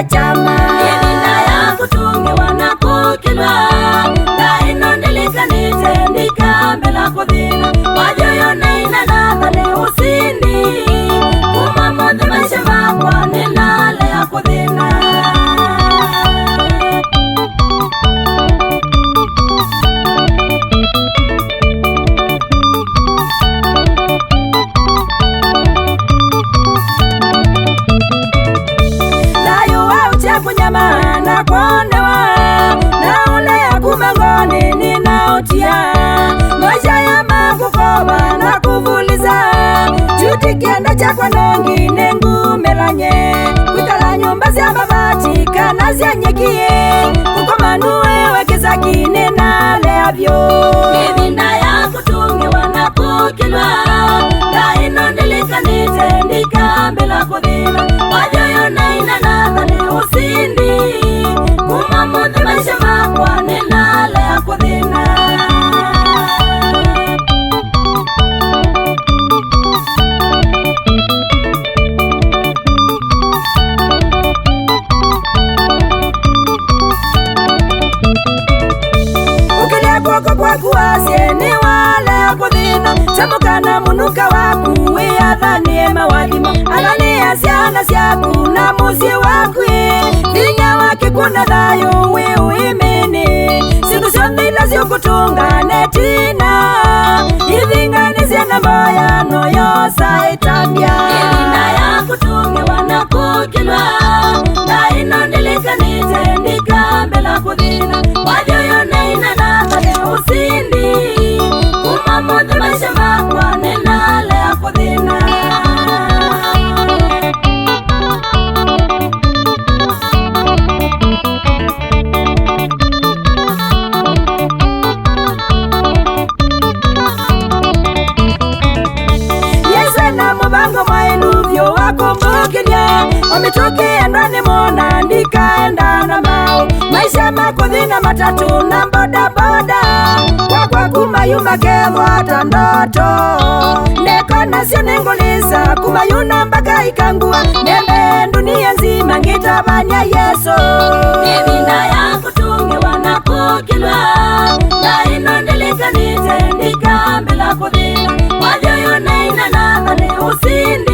Chama Yedina ya kutunge wanakukilwa Daino nilikanite nikambela kudhina Wajoyo neina nathane usindi Kumamodhi maisha makwa nilale ya kudhina Kunyamana kondewa na ule ya kumangoni ninautia maisha ya makukoba na kuvuliza chuti kienda chakwa nongi nengumelanye kutala nyumba zya mabati kana zya nyekie kukomanuwe wekeza kine na leavyo Yedina ya kutunge wanakukilwa Daino nilikanite nikambela kudhina Wajoyo neina nathane usindi Kumamodhi maisha makwa nilale ya kudhina Ukilia kwako kwa kuwasye ni wale ya kudhina Chamukana munuka waku wiyadhanie mawadhimo Alania siana siaku na musi wakwe Vinya wake kuna dayo wiwimini Siku sionde ila siyo kutunga netina Idhingani siena mbaya no yosa itambia Yedina ya kutunge wanakukilwa Daino nilikanite nikambela kudhina Wajoyo neina nathane usindi Kumamodhi maisha makwa nilale ya kudhina Wametokea ndani mona ndikaenda na mao Maisha makudhina matatu na boda boda Kwa kumayuma kevo hata ndoto Nekona sio nengulisa kumayuna mpaka ikangua Neme dunia nzima ngitabanya Yeso Yedina ya kutunge wanakukilwa Daino nilikanite nikambela kudhina Wajoyo neina nathane usindi